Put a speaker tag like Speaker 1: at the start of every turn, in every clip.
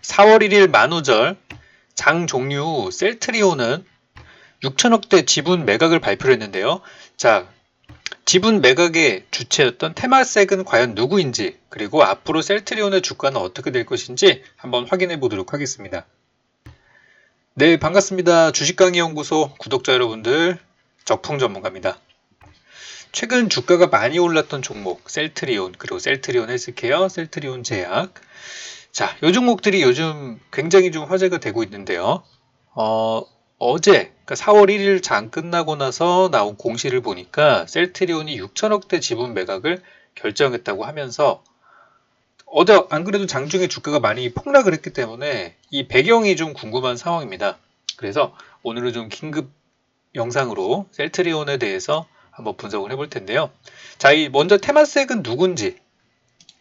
Speaker 1: 4월 1일 만우절 장 종류 후 셀트리온은 6천억대 지분 매각을 발표를 했는데요. 자, 지분 매각의 주체였던 테마색은 과연 누구인지, 그리고 앞으로 셀트리온의 주가는 어떻게 될 것인지 한번 확인해 보도록 하겠습니다. 네, 반갑습니다. 주식강의연구소 구독자 여러분들, 적풍 전문가입니다. 최근 주가가 많이 올랐던 종목 셀트리온, 그리고 셀트리온 헬스케어, 셀트리온 제약. 자, 이 종목들이 요즘 굉장히 좀 화제가 되고 있는데요. 어제, 그러니까 4월 1일 장 끝나고 나서 나온 공시를 보니까 셀트리온이 6천억대 지분 매각을 결정했다고 하면서 어제 안 그래도 장중에 주가가 많이 폭락을 했기 때문에 이 배경이 좀 궁금한 상황입니다. 그래서 오늘은 좀 긴급 영상으로 셀트리온에 대해서 한번 분석을 해볼 텐데요. 자, 먼저 테마색은 누군지,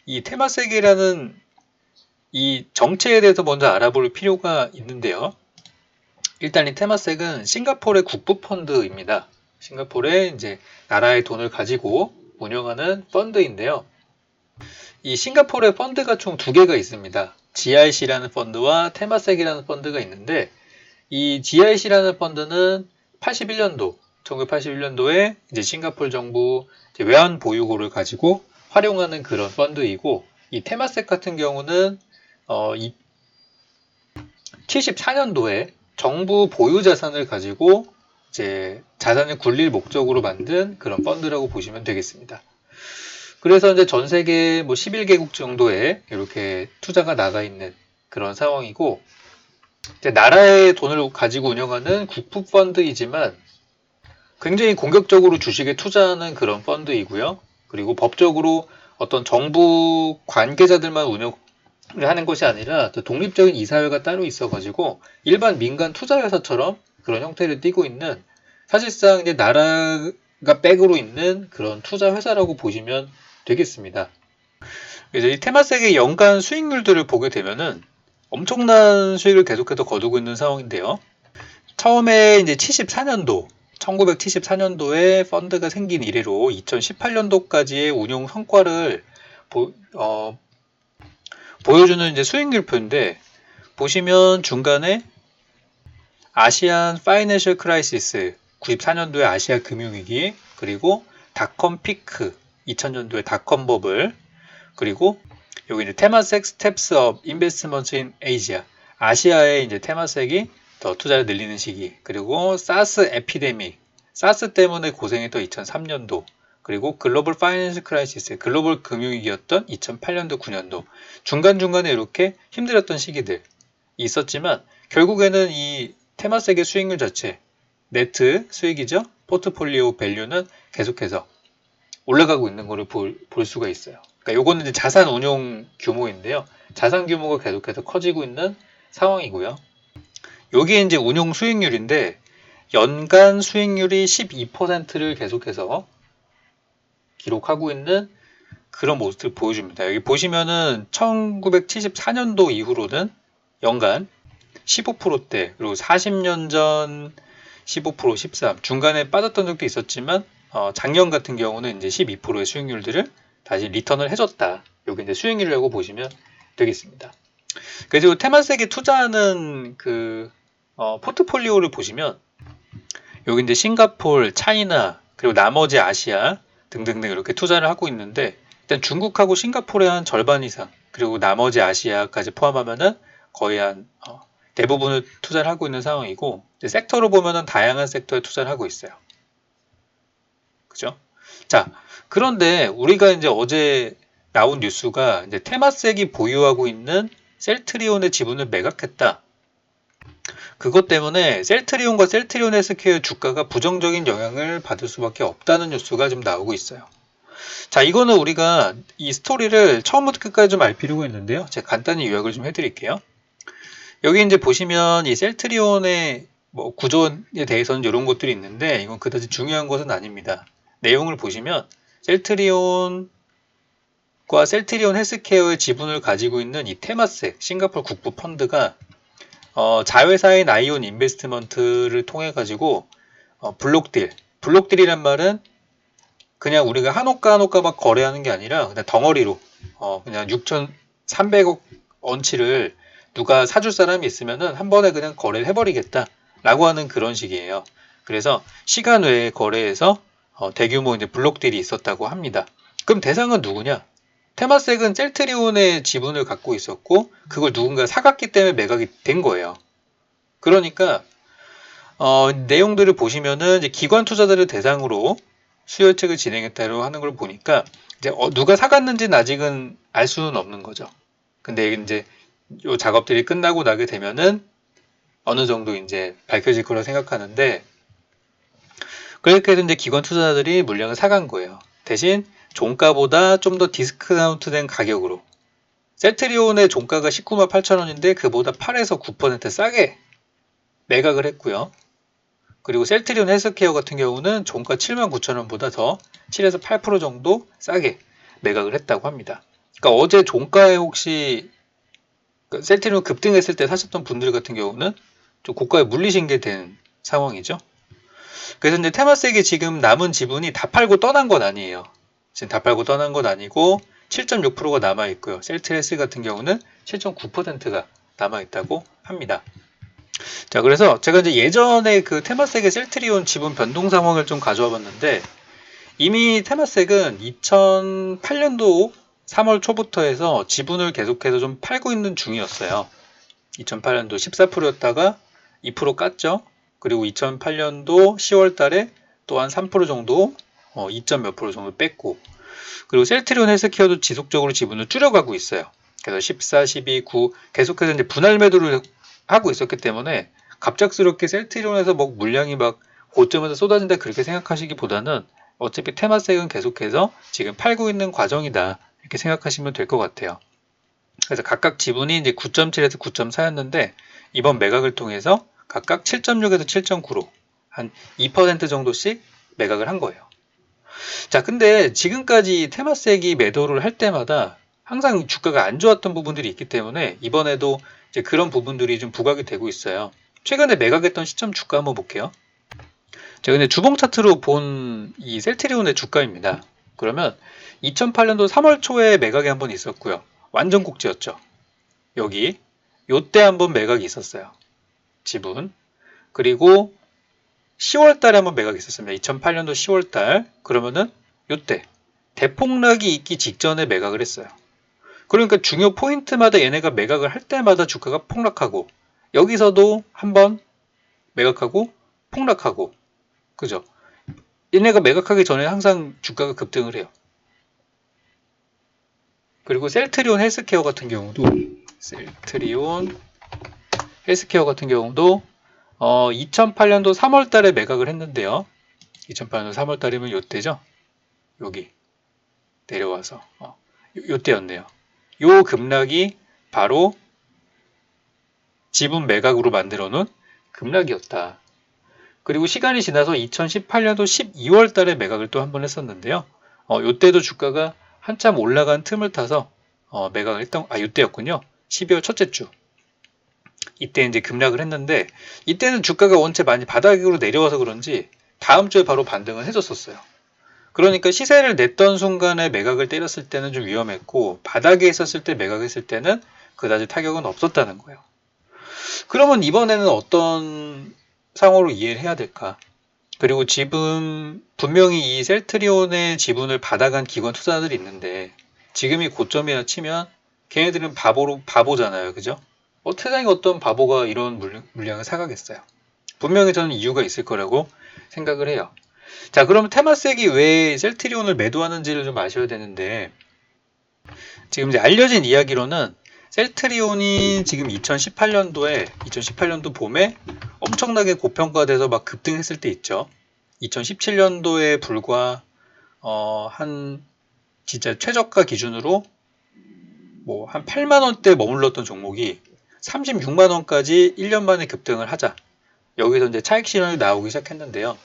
Speaker 1: 이 테마색이라는 이 정체에 대해서 먼저 알아볼 필요가 있는데요. 일단 이 테마색은 싱가포르의 국부 펀드입니다. 싱가포르의 이제 나라의 돈을 가지고 운영하는 펀드인데요. 이 싱가포르의 펀드가 총 두 개가 있습니다. GIC라는 펀드와 테마색이라는 펀드가 있는데, 이 GIC라는 펀드는 1981년도에 이제 싱가포르 정부 이제 외환 보유고를 가지고 활용하는 그런 펀드이고, 이 테마색 같은 경우는 74년도에 정부 보유 자산을 가지고 이제 자산을 굴릴 목적으로 만든 그런 펀드라고 보시면 되겠습니다. 그래서 이제 전 세계 뭐 11개국 정도에 이렇게 투자가 나가 있는 그런 상황이고, 이제 나라의 돈을 가지고 운영하는 국부 펀드이지만 굉장히 공격적으로 주식에 투자하는 그런 펀드이고요. 그리고 법적으로 어떤 정부 관계자들만 운영을 하는 것이 아니라 또 독립적인 이사회가 따로 있어가지고 일반 민간 투자회사처럼 그런 형태를 띠고 있는, 사실상 이제 나라가 백으로 있는 그런 투자회사라고 보시면 되겠습니다. 이제 이 테마색의 연간 수익률들을 보게 되면은 엄청난 수익을 계속해서 거두고 있는 상황인데요. 처음에 이제 1974년도에 펀드가 생긴 이래로 2018년도까지의 운용 성과를 보여주는 이제 수익률표인데, 보시면 중간에 아시안 파이낸셜 크라이시스 94년도에 아시아 금융위기, 그리고 닷컴 피크 2000년도에 닷컴 버블, 그리고 여기 이제 테마색 스텝스 업 인베스트먼트 인 아시아, 아시아에 이제 테마색이 더 투자를 늘리는 시기, 그리고 사스 에피데믹, 사스 때문에 고생했던 2003년도, 그리고 글로벌 파이낸셜 크라이시스, 글로벌 금융위기였던 2008년도, 9년도, 중간중간에 이렇게 힘들었던 시기들 있었지만 결국에는 이 테마색의 수익률 자체, 네트 수익이죠. 포트폴리오 밸류는 계속해서 올라가고 있는 것을 볼 수가 있어요. 그러니까 요거는 이제 자산 운용 규모인데요. 자산 규모가 계속해서 커지고 있는 상황이고요. 여기에 이제 운용 수익률인데 연간 수익률이 12%를 계속해서 기록하고 있는 그런 모습을 보여줍니다. 여기 보시면은 1974년도 이후로는 연간 15%대, 그리고 40년 전 15%, 13, 중간에 빠졌던 적도 있었지만 작년 같은 경우는 이제 12%의 수익률들을 다시 리턴을 해줬다. 여기 이제 수익률이라고 보시면 되겠습니다. 그래서 테마색에 투자하는 그 포트폴리오를 보시면 여기 이제 싱가폴, 차이나, 그리고 나머지 아시아 등등등 이렇게 투자를 하고 있는데, 일단 중국하고 싱가폴의 한 절반 이상, 그리고 나머지 아시아까지 포함하면은 거의 한 대부분을 투자를 하고 있는 상황이고, 섹터로 보면은 다양한 섹터에 투자를 하고 있어요. 그죠? 자, 그런데 우리가 이제 어제 나온 뉴스가 이제 테마색이 보유하고 있는 셀트리온의 지분을 매각했다. 그것 때문에 셀트리온과 셀트리온 헬스케어 주가가 부정적인 영향을 받을 수밖에 없다는 뉴스가 좀 나오고 있어요. 자, 이거는 우리가 이 스토리를 처음부터 끝까지 좀 알 필요가 있는데요. 제가 간단히 요약을 좀 해드릴게요. 여기 이제 보시면 이 셀트리온의 뭐 구조에 대해서는 이런 것들이 있는데 이건 그다지 중요한 것은 아닙니다. 내용을 보시면 셀트리온과 셀트리온 헬스케어의 지분을 가지고 있는 이 테마색 싱가포르 국부 펀드가 자회사인 아이온 인베스트먼트를 통해 가지고 블록딜이란 말은 그냥 우리가 한옥가 막 거래하는 게 아니라 그냥 덩어리로 그냥 6,300억 원치를 누가 사줄 사람이 있으면은 한 번에 그냥 거래를 해버리겠다 라고 하는 그런 식이에요. 그래서 시간 외에 거래에서 대규모 이제 블록딜이 있었다고 합니다. 그럼 대상은 누구냐? 테마섹은 셀트리온의 지분을 갖고 있었고 그걸 누군가 사갔기 때문에 매각이 된 거예요. 그러니까 내용들을 보시면은 이제 기관 투자자를 대상으로 수혈책을 진행했다고 하는 걸 보니까 이제 누가 사갔는지는 아직은 알 수는 없는 거죠. 근데 이제 요 작업들이 끝나고 나게 되면은 어느 정도 이제 밝혀질 거라 생각하는데 그렇게 해서 이제 기관 투자자들이 물량을 사간 거예요. 대신 종가보다 좀 더 디스카운트된 가격으로 셀트리온의 종가가 19만 8천 원인데 그보다 8에서 9% 싸게 매각을 했고요. 그리고 셀트리온 헬스케어 같은 경우는 종가 7만 9천 원보다 더 7에서 8% 정도 싸게 매각을 했다고 합니다. 그러니까 어제 종가에 혹시 셀트리온 급등했을 때 사셨던 분들 같은 경우는 좀 고가에 물리신 게 된 상황이죠. 그래서 이제 테마섹이 지금 남은 지분이 다 팔고 떠난 건 아니에요. 지금 다 팔고 떠난 건 아니고 7.6%가 남아 있고요. 셀트레스 같은 경우는 7.9%가 남아 있다고 합니다. 자, 그래서 제가 이제 예전에 그 테마섹의 셀트리온 지분 변동 상황을 좀 가져와 봤는데 이미 테마섹은 2008년도 3월 초부터 해서 지분을 계속해서 좀 팔고 있는 중이었어요. 2008년도 14%였다가 2% 깠죠. 그리고 2008년도 10월 달에 또한 3% 정도 2점 몇 프로 정도 뺐고 그리고 셀트리온 헬스케어도 지속적으로 지분을 줄여가고 있어요. 그래서 14, 12, 9 계속해서 이제 분할 매도를 하고 있었기 때문에 갑작스럽게 셀트리온에서 뭐 물량이 막 고점에서 쏟아진다 그렇게 생각하시기보다는 어차피 테마섹은 계속해서 지금 팔고 있는 과정이다 이렇게 생각하시면 될 것 같아요. 그래서 각각 지분이 이제 9.7에서 9.4였는데 이번 매각을 통해서 각각 7.6에서 7.9로 한 2% 정도씩 매각을 한 거예요. 자, 근데 지금까지 테마섹이 매도를 할 때마다 항상 주가가 안 좋았던 부분들이 있기 때문에 이번에도 이제 그런 부분들이 좀 부각이 되고 있어요. 최근에 매각했던 시점 주가 한번 볼게요. 제가 근데 주봉 차트로 본 이 셀트리온의 주가입니다. 그러면 2008년도 3월 초에 매각이 한번 있었고요. 완전 꼭지였죠. 여기 요때 한번 매각이 있었어요. 지분. 그리고 10월 달에 한번 매각이 있었습니다. 2008년도 10월 달. 그러면은 요때 대폭락이 있기 직전에 매각을 했어요. 그러니까 중요 포인트마다 얘네가 매각을 할 때마다 주가가 폭락하고 여기서도 한번 매각하고 폭락하고 그죠? 얘네가 매각하기 전에 항상 주가가 급등을 해요. 그리고 셀트리온 헬스케어 같은 경우도 2008년도 3월 달에 매각을 했는데요. 2008년도 3월 달이면 요때죠. 여기 내려와서 요때였네요. 요 급락이 바로 지분 매각으로 만들어 놓은 급락이었다. 그리고 시간이 지나서 2018년도 12월 달에 매각을 또 한 번 했었는데요. 요때도 주가가 한참 올라간 틈을 타서 매각을 했던 요때였군요. 12월 첫째 주. 이때 이제 급락을 했는데 이때는 주가가 원체 많이 바닥으로 내려와서 그런지 다음 주에 바로 반등을 해줬었어요. 그러니까 시세를 냈던 순간에 매각을 때렸을 때는 좀 위험했고 바닥에 있었을 때 매각했을 때는 그다지 타격은 없었다는 거예요. 그러면 이번에는 어떤 상황으로 이해를 해야 될까? 그리고 지분 분명히 이 셀트리온의 지분을 받아간 기관 투자자들이 있는데 지금이 고점이라 치면 걔네들은 바보잖아요. 그죠? 세상에 어떤 바보가 이런 물량을 사가겠어요. 분명히 저는 이유가 있을 거라고 생각을 해요. 자, 그러면 테마섹이 왜 셀트리온을 매도하는지를 좀 아셔야 되는데 지금 이제 알려진 이야기로는 셀트리온이 지금 2018년도 봄에 엄청나게 고평가돼서 막 급등했을 때 있죠. 2017년도에 불과 한 진짜 최저가 기준으로 뭐 한 8만 원대 머물렀던 종목이 36만 원까지 1년 만에 급등을 하자. 여기서 이제 차익 실현이 나오기 시작했는데요.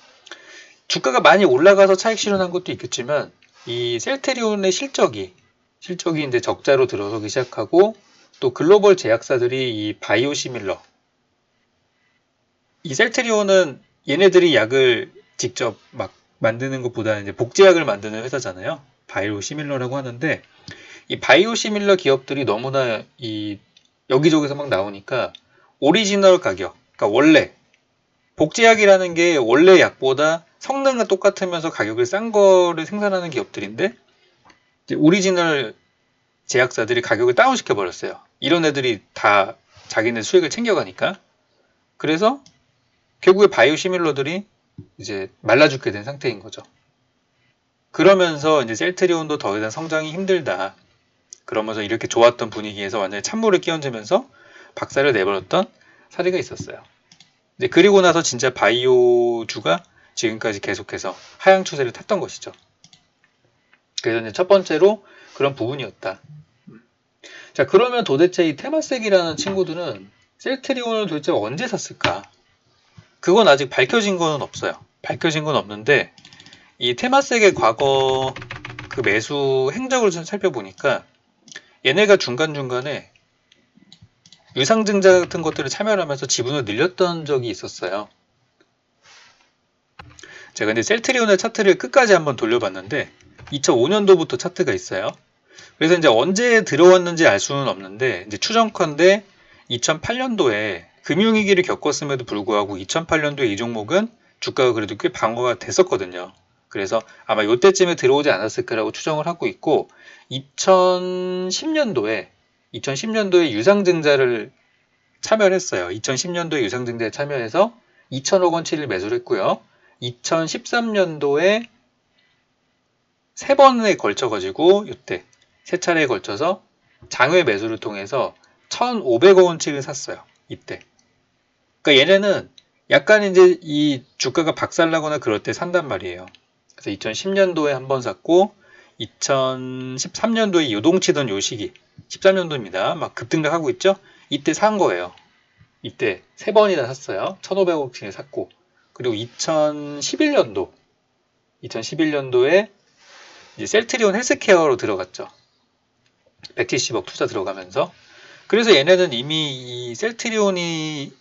Speaker 1: 주가가 많이 올라가서 차익 실현한 것도 있겠지만 이 셀트리온의 실적이 이제 적자로 들어서기 시작하고 또 글로벌 제약사들이 이 바이오시밀러 이 셀트리온은 얘네들이 약을 직접 막 만드는 것보다는 이제 복제약을 만드는 회사잖아요. 바이오시밀러라고 하는데 이 바이오시밀러 기업들이 너무나 이 여기저기서 막 나오니까 오리지널 가격, 그러니까 원래 복제약이라는 게 원래 약보다 성능은 똑같으면서 가격을 싼 거를 생산하는 기업들인데 이제 오리지널 제약사들이 가격을 다운시켜 버렸어요. 이런 애들이 다 자기네 수익을 챙겨가니까. 그래서 결국에 바이오 시밀러들이 이제 말라 죽게 된 상태인 거죠. 그러면서 이제 셀트리온도 더 이상 성장이 힘들다. 그러면서 이렇게 좋았던 분위기에서 완전히 찬물을 끼얹으면서 박살을 내버렸던 사례가 있었어요. 이제 그리고 나서 진짜 바이오주가 지금까지 계속해서 하향 추세를 탔던 것이죠. 그래서 이제 첫 번째로 그런 부분이었다. 자, 그러면 도대체 이 테마색이라는 친구들은 셀트리온을 도대체 언제 샀을까? 그건 아직 밝혀진 건 없어요. 밝혀진 건 없는데 이 테마색의 과거 그 매수 행적을 좀 살펴보니까 얘네가 중간중간에 유상증자 같은 것들을 참여하면서 지분을 늘렸던 적이 있었어요. 제가 근데 셀트리온의 차트를 끝까지 한번 돌려봤는데 2005년도부터 차트가 있어요. 그래서 이제 언제 들어왔는지 알 수는 없는데 이제 추정컨대 2008년도에 금융위기를 겪었음에도 불구하고 2008년도에 이 종목은 주가가 그래도 꽤 방어가 됐었거든요. 그래서 아마 이때쯤에 들어오지 않았을까라고 추정을 하고 있고 2010년도에 유상증자를 참여를 했어요. 2010년도에 유상증자에 참여해서 2천억 원치를 매수를 했고요. 2013년도에 세 번에 걸쳐가지고 이때 세 차례에 걸쳐서 장외 매수를 통해서 1,500억 원치를 샀어요. 이때. 그러니까 얘네는 약간 이제 이 주가가 박살나거나 그럴 때 산단 말이에요. 그래서 2010년도에 한 번 샀고 2013년도에 요동치던 요 시기 13년도입니다. 막 급등락하고 있죠. 이때 산 거예요. 이때 세 번이나 샀어요. 1,500억치를 샀고 그리고 2011년도에 이제 셀트리온 헬스케어로 들어갔죠. 170억 투자 들어가면서. 그래서 얘네는 이미 이 셀트리온이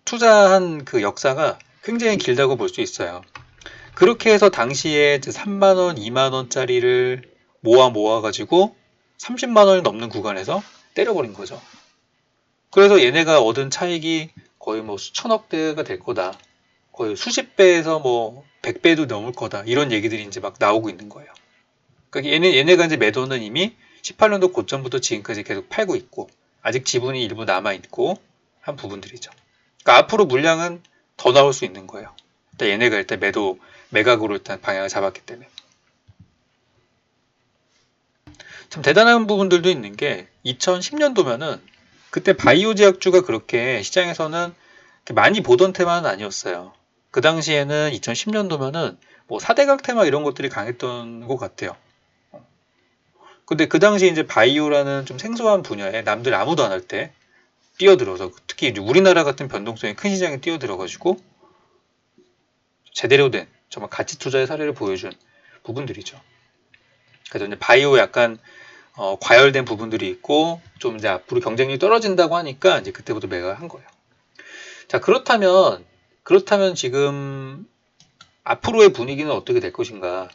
Speaker 1: 투자한 그 역사가 굉장히 길다고 볼 수 있어요. 그렇게 해서 당시에 3만원, 2만원짜리를 모아가지고 30만원이 넘는 구간에서 때려버린 거죠. 그래서 얘네가 얻은 차익이 거의 뭐 수천억 대가 될 거다. 거의 수십 배에서 뭐 100배도 넘을 거다. 이런 얘기들이 이제 막 나오고 있는 거예요. 그러니까 얘네가 이제 매도는 이미 18년도 고점부터 지금까지 계속 팔고 있고, 아직 지분이 일부 남아있고, 한 부분들이죠. 그러니까 앞으로 물량은 더 나올 수 있는 거예요. 일단 얘네가 일단 매각으로 일단 방향을 잡았기 때문에. 참 대단한 부분들도 있는 게 2010년도면은 그때 바이오 제약주가 그렇게 시장에서는 많이 보던 테마는 아니었어요. 그 당시에는 2010년도면은 뭐 4대각 테마 이런 것들이 강했던 것 같아요. 근데 그 당시 이제 바이오라는 좀 생소한 분야에 남들 아무도 안 할 때 뛰어들어서 특히 이제 우리나라 같은 변동성이 큰 시장에 뛰어들어가지고 제대로 된 정말 가치 투자의 사례를 보여준 부분들이죠. 그래서 이제 바이오 약간 과열된 부분들이 있고 좀 이제 앞으로 경쟁력이 떨어진다고 하니까 이제 그때부터 매각한 거예요. 자, 그렇다면 지금 앞으로의 분위기는 어떻게 될 것인가?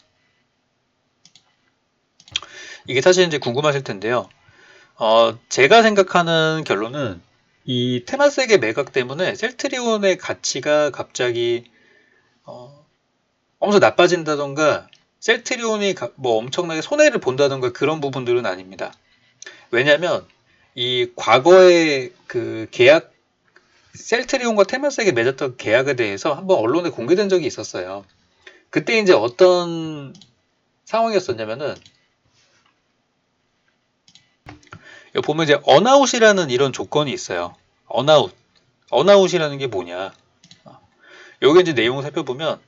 Speaker 1: 이게 사실 이제 궁금하실 텐데요. 제가 생각하는 결론은 이 테마색의 매각 때문에 셀트리온의 가치가 갑자기 엄청 나빠진다던가 셀트리온이 뭐 엄청나게 손해를 본다던가 그런 부분들은 아닙니다. 왜냐하면 이 과거의 그 계약 셀트리온과 테마색이 맺었던 계약에 대해서 한번 언론에 공개된 적이 있었어요. 그때 이제 어떤 상황이었었냐면은 여기 보면 이제 언아웃이라는 이런 조건이 있어요. 언아웃이라는 게 뭐냐? 여기 이제 내용을 살펴보면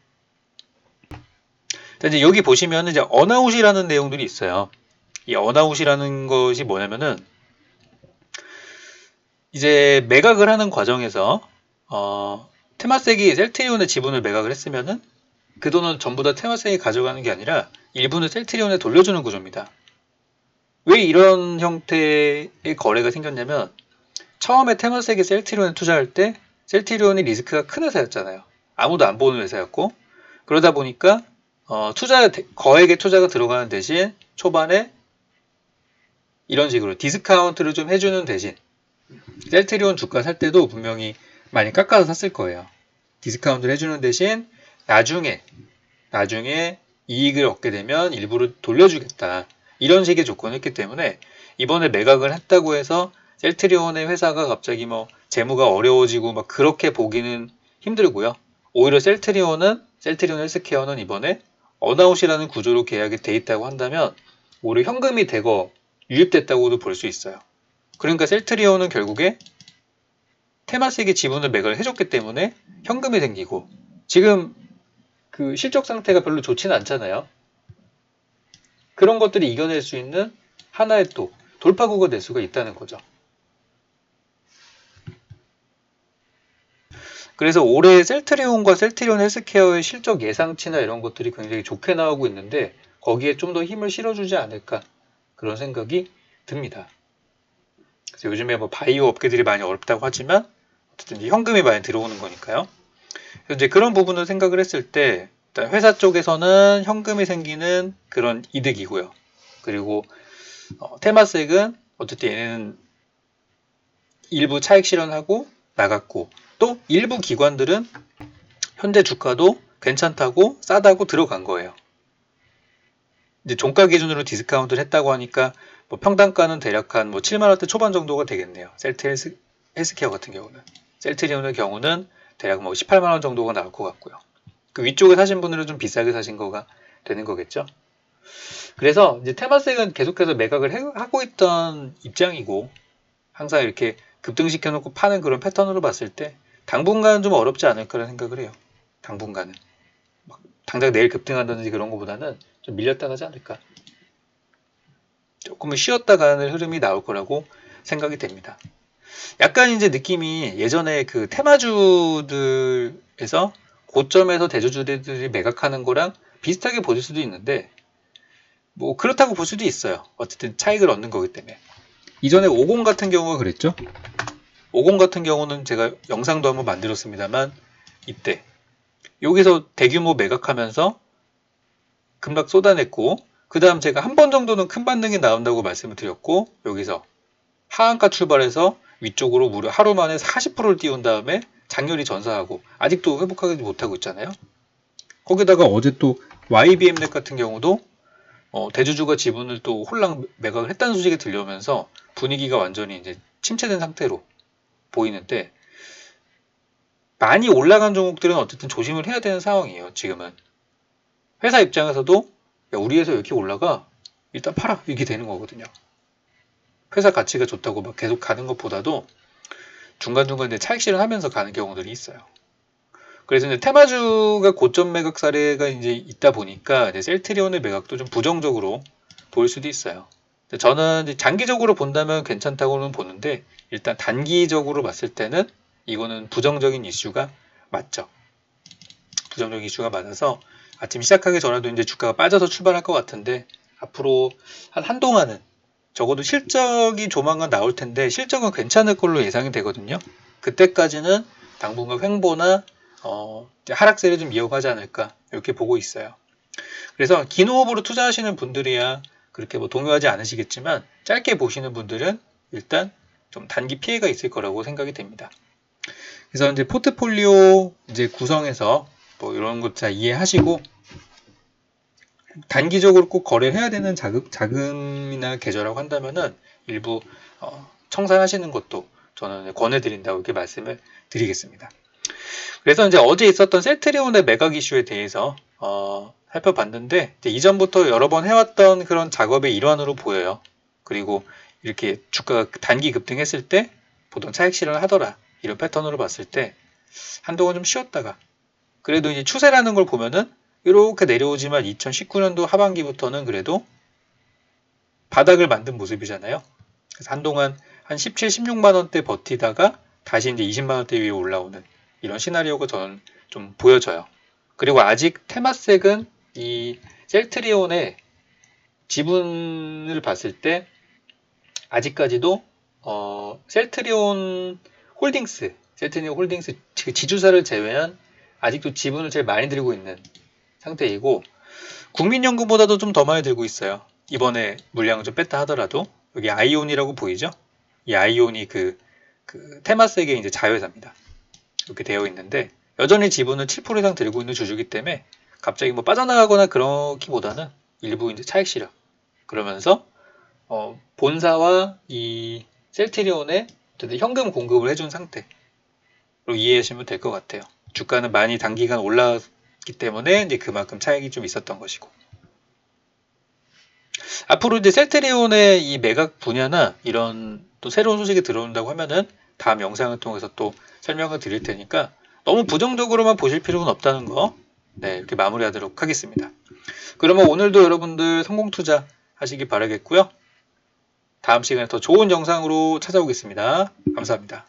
Speaker 1: 이제 여기 보시면 이제 언아웃이라는 내용들이 있어요. 이 언아웃이라는 것이 뭐냐면은 이제 매각을 하는 과정에서 테마색이 셀트리온의 지분을 매각을 했으면은 그 돈은 전부 다 테마색이 가져가는 게 아니라 일부는 셀트리온에 돌려주는 구조입니다. 왜 이런 형태의 거래가 생겼냐면 처음에 테마색이 셀트리온에 투자할 때 셀트리온이 리스크가 큰 회사였잖아요. 아무도 안 보는 회사였고 그러다 보니까 거액의 투자가 들어가는 대신 초반에 이런 식으로 디스카운트를 좀 해주는 대신 셀트리온 주가 살 때도 분명히 많이 깎아서 샀을 거예요. 디스카운트를 해주는 대신 나중에 이익을 얻게 되면 일부를 돌려주겠다. 이런 식의 조건을 했기 때문에 이번에 매각을 했다고 해서 셀트리온의 회사가 갑자기 뭐 재무가 어려워지고 막 그렇게 보기는 힘들고요. 오히려 셀트리온 헬스케어는 이번에 언아웃이라는 구조로 계약이 돼 있다고 한다면 오히려 현금이 대거 유입됐다고도 볼 수 있어요. 그러니까 셀트리온은 결국에 테마스에게 지분을 매각을 해줬기 때문에 현금이 생기고 지금 그 실적 상태가 별로 좋지는 않잖아요. 그런 것들이 이겨낼 수 있는 하나의 또 돌파구가 될 수가 있다는 거죠. 그래서 올해 셀트리온과 셀트리온 헬스케어의 실적 예상치나 이런 것들이 굉장히 좋게 나오고 있는데 거기에 좀 더 힘을 실어주지 않을까 그런 생각이 듭니다. 그래서 요즘에 뭐 바이오 업계들이 많이 어렵다고 하지만 어쨌든 현금이 많이 들어오는 거니까요. 그래서 이제 그런 부분을 생각을 했을 때 일단 회사 쪽에서는 현금이 생기는 그런 이득이고요. 그리고 테마색은 어쨌든 얘는 일부 차익 실현하고 나갔고 또 일부 기관들은 현재 주가도 괜찮다고 싸다고 들어간 거예요. 이제 종가 기준으로 디스카운트를 했다고 하니까 뭐 평단가는 대략 한 뭐 7만 원대 초반 정도가 되겠네요. 헬스케어 같은 경우는. 셀트리온의 경우는 대략 뭐 18만 원 정도가 나올 것 같고요. 그 위쪽에 사신 분들은 좀 비싸게 사신 거가 되는 거겠죠. 그래서 이제 테마색은 계속해서 매각을 하고 있던 입장이고 항상 이렇게 급등시켜 놓고 파는 그런 패턴으로 봤을 때 당분간은 좀 어렵지 않을까라는 생각을 해요. 당분간은. 당장 내일 급등한다든지 그런 것보다는 좀 밀렸다 가지 않을까. 조금은 쉬었다 가는 흐름이 나올 거라고 생각이 됩니다. 약간 이제 느낌이 예전에 그 테마주들에서 고점에서 대주주들이 매각하는 거랑 비슷하게 보실 수도 있는데 뭐 그렇다고 볼 수도 있어요. 어쨌든 차익을 얻는 거기 때문에. 이전에 50 같은 경우가 그랬죠. 50 같은 경우는 제가 영상도 한번 만들었습니다만 이때 여기서 대규모 매각하면서 급락 쏟아냈고 그 다음 제가 한 번 정도는 큰 반등이 나온다고 말씀을 드렸고 여기서 하한가 출발해서 위쪽으로 무려 하루 만에 40%를 띄운 다음에 장렬히 전사하고 아직도 회복하지 못하고 있잖아요. 거기다가 어제 또 YBM넷 같은 경우도 대주주가 지분을 또 홀랑 매각을 했다는 소식이 들려오면서 분위기가 완전히 이제 침체된 상태로 보이는데 많이 올라간 종목들은 어쨌든 조심을 해야 되는 상황이에요. 지금은 회사 입장에서도 야, 우리 회사 왜 이렇게 올라가? 일단 팔아 이렇게 되는 거거든요. 회사 가치가 좋다고 막 계속 가는 것보다도 중간중간 이제 차익 실현하면서 가는 경우들이 있어요. 그래서 이제 테마주가 고점 매각 사례가 이제 있다 보니까 이제 셀트리온의 매각도 좀 부정적으로 보일 수도 있어요. 저는 이제 장기적으로 본다면 괜찮다고는 보는데 일단 단기적으로 봤을 때는 이거는 부정적인 이슈가 맞죠. 부정적인 이슈가 맞아서 아침 시작하기 전에도 이제 주가가 빠져서 출발할 것 같은데 앞으로 한동안은 적어도 실적이 조만간 나올 텐데 실적은 괜찮을 걸로 예상이 되거든요. 그때까지는 당분간 횡보나 하락세를 좀 이어가지 않을까 이렇게 보고 있어요. 그래서 긴 호흡으로 투자하시는 분들이야 그렇게 뭐 동요하지 않으시겠지만 짧게 보시는 분들은 일단 좀 단기 피해가 있을 거라고 생각이 됩니다. 그래서 이제 포트폴리오 이제 구성해서 뭐 이런 것 잘 이해하시고 단기적으로 꼭 거래를 해야 되는 자금이나 계좌라고 한다면은 일부 청산하시는 것도 저는 권해드린다고 이렇게 말씀을 드리겠습니다. 그래서 이제 어제 있었던 셀트리온의 매각 이슈에 대해서 살펴봤는데 이전부터 여러 번 해왔던 그런 작업의 일환으로 보여요. 그리고 이렇게 주가가 단기 급등했을 때 보통 차익 실현을 하더라 이런 패턴으로 봤을 때 한동안 좀 쉬었다가 그래도 이제 추세라는 걸 보면은 이렇게 내려오지만 2019년도 하반기부터는 그래도 바닥을 만든 모습이잖아요. 그래서 한동안 한 17, 16만 원대 버티다가 다시 이제 20만 원대 위에 올라오는 이런 시나리오가 저는 좀 보여져요. 그리고 아직 테마색은 이 셀트리온의 지분을 봤을 때 아직까지도 셀트리온 홀딩스 지주사를 제외한 아직도 지분을 제일 많이 들고 있는 상태이고 국민연금보다도 좀 더 많이 들고 있어요. 이번에 물량을 좀 뺐다 하더라도 여기 아이온이라고 보이죠? 이 아이온이 그 테마스에게 이제 자회사입니다. 이렇게 되어 있는데 여전히 지분을 7% 이상 들고 있는 주주기 때문에 갑자기 뭐 빠져나가거나 그렇기보다는 일부 이제 차익 실현 그러면서 본사와 이 셀트리온에 현금 공급을 해준 상태로 이해하시면 될 것 같아요. 주가는 많이 단기간 올랐기 때문에 이제 그만큼 차익이 좀 있었던 것이고. 앞으로 이제 셀트리온의 이 매각 분야나 이런 또 새로운 소식이 들어온다고 하면은 다음 영상을 통해서 또 설명을 드릴 테니까 너무 부정적으로만 보실 필요는 없다는 거, 네, 이렇게 마무리하도록 하겠습니다. 그러면 오늘도 여러분들 성공 투자 하시기 바라겠고요. 다음 시간에 더 좋은 영상으로 찾아오겠습니다. 감사합니다.